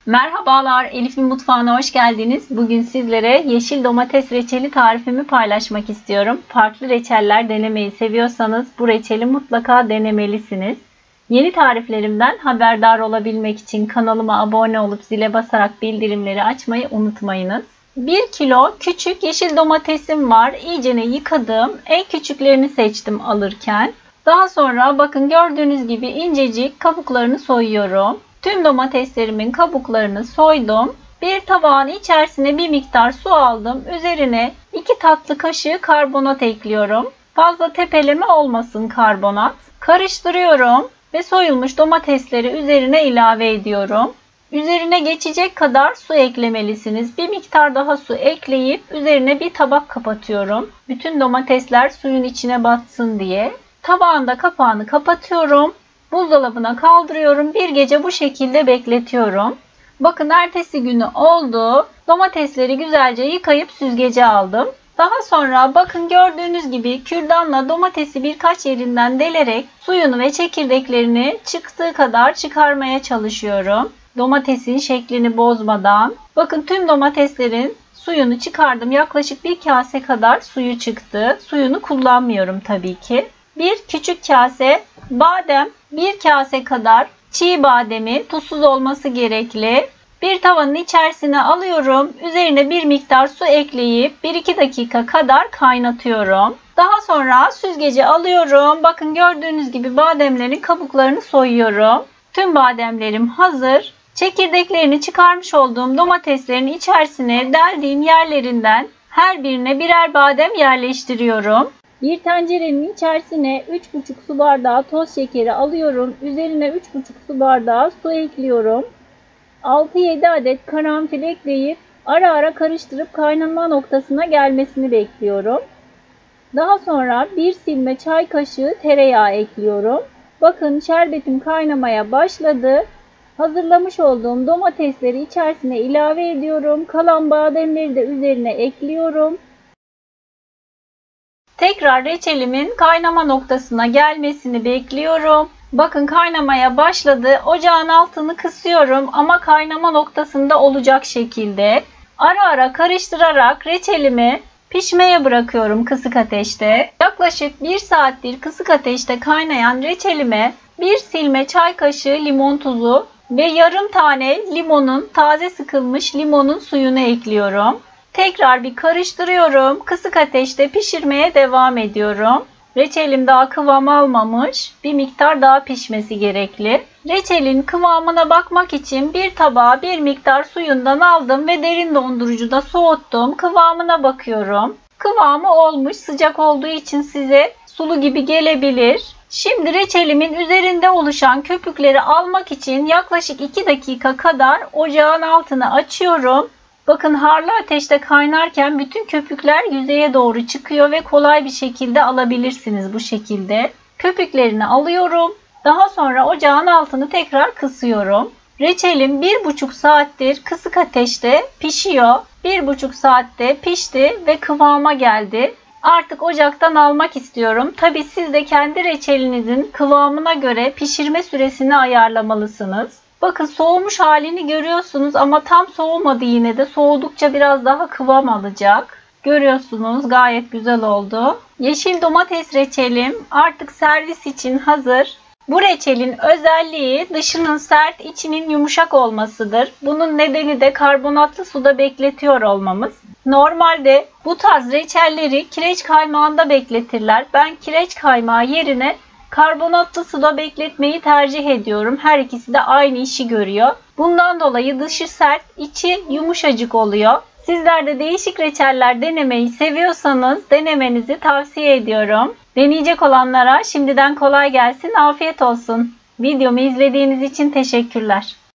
Merhabalar, Elif'in mutfağına hoş geldiniz. Bugün sizlere yeşil domates reçeli tarifimi paylaşmak istiyorum. Farklı reçeller denemeyi seviyorsanız bu reçeli mutlaka denemelisiniz. Yeni tariflerimden haberdar olabilmek için kanalıma abone olup zile basarak bildirimleri açmayı unutmayınız. 1 kilo küçük yeşil domatesim var. İyicene yıkadım. En küçüklerini seçtim alırken. Daha sonra bakın gördüğünüz gibi incecik kabuklarını soyuyorum. Tüm domateslerimin kabuklarını soydum. Bir tabağın içerisine bir miktar su aldım. Üzerine 2 tatlı kaşığı karbonat ekliyorum. Fazla tepeleme olmasın karbonat. Karıştırıyorum ve soyulmuş domatesleri üzerine ilave ediyorum. Üzerine geçecek kadar su eklemelisiniz. Bir miktar daha su ekleyip üzerine bir tabak kapatıyorum. Bütün domatesler suyun içine batsın diye. Tabağın da kapağını kapatıyorum. Buzdolabına kaldırıyorum. Bir gece bu şekilde bekletiyorum. Bakın ertesi günü oldu. Domatesleri güzelce yıkayıp süzgece aldım. Daha sonra bakın gördüğünüz gibi kürdanla domatesi birkaç yerinden delerek suyunu ve çekirdeklerini çıktığı kadar çıkarmaya çalışıyorum. Domatesin şeklini bozmadan. Bakın tüm domateslerin suyunu çıkardım. Yaklaşık bir kase kadar suyu çıktı. Suyunu kullanmıyorum tabii ki. Bir küçük kase badem, bir kase kadar çiğ bademi, tuzsuz olması gerekli. Bir tavanın içerisine alıyorum. Üzerine bir miktar su ekleyip 1-2 dakika kadar kaynatıyorum. Daha sonra süzgeci alıyorum. Bakın gördüğünüz gibi bademlerin kabuklarını soyuyorum. Tüm bademlerim hazır. Çekirdeklerini çıkarmış olduğum domateslerin içerisine deldiğim yerlerinden her birine birer badem yerleştiriyorum. Bir tencerenin içerisine 3,5 su bardağı toz şekeri alıyorum. Üzerine 3,5 su bardağı su ekliyorum. 6-7 adet karanfil ekleyip ara ara karıştırıp kaynama noktasına gelmesini bekliyorum. Daha sonra bir silme çay kaşığı tereyağı ekliyorum. Bakın şerbetim kaynamaya başladı. Hazırlamış olduğum domatesleri içerisine ilave ediyorum. Kalan bademleri de üzerine ekliyorum. Tekrar reçelimin kaynama noktasına gelmesini bekliyorum. Bakın kaynamaya başladı. Ocağın altını kısıyorum ama kaynama noktasında olacak şekilde. Ara ara karıştırarak reçelimi pişmeye bırakıyorum kısık ateşte. Yaklaşık 1 saattir kısık ateşte kaynayan reçelime bir silme çay kaşığı limon tuzu ve yarım tane limonun, taze sıkılmış limonun suyunu ekliyorum. Tekrar bir karıştırıyorum. Kısık ateşte pişirmeye devam ediyorum. Reçelim daha kıvam almamış. Bir miktar daha pişmesi gerekli. Reçelin kıvamına bakmak için bir tabağa bir miktar suyundan aldım ve derin dondurucuda soğuttum. Kıvamına bakıyorum. Kıvamı olmuş. Sıcak olduğu için size sulu gibi gelebilir. Şimdi reçelimin üzerinde oluşan köpükleri almak için yaklaşık 2 dakika kadar ocağın altını açıyorum. Bakın harlı ateşte kaynarken bütün köpükler yüzeye doğru çıkıyor ve kolay bir şekilde alabilirsiniz bu şekilde. Köpüklerini alıyorum. Daha sonra ocağın altını tekrar kısıyorum. Reçelim 1,5 saattir kısık ateşte pişiyor. 1,5 saatte pişti ve kıvama geldi. Artık ocaktan almak istiyorum. Tabii siz de kendi reçelinizin kıvamına göre pişirme süresini ayarlamalısınız. Bakın soğumuş halini görüyorsunuz ama tam soğumadı yine de. Soğudukça biraz daha kıvam alacak. Görüyorsunuz gayet güzel oldu. Yeşil domates reçelim artık servis için hazır. Bu reçelin özelliği dışının sert, içinin yumuşak olmasıdır. Bunun nedeni de karbonatlı suda bekletiyor olmamız. Normalde bu tarz reçelleri kireç kaymağında bekletirler. Ben kireç kaymağı yerine karbonatlı suda bekletmeyi tercih ediyorum. Her ikisi de aynı işi görüyor. Bundan dolayı dışı sert, içi yumuşacık oluyor. Sizler de değişik reçeller denemeyi seviyorsanız denemenizi tavsiye ediyorum. Deneyecek olanlara şimdiden kolay gelsin, afiyet olsun. Videomu izlediğiniz için teşekkürler.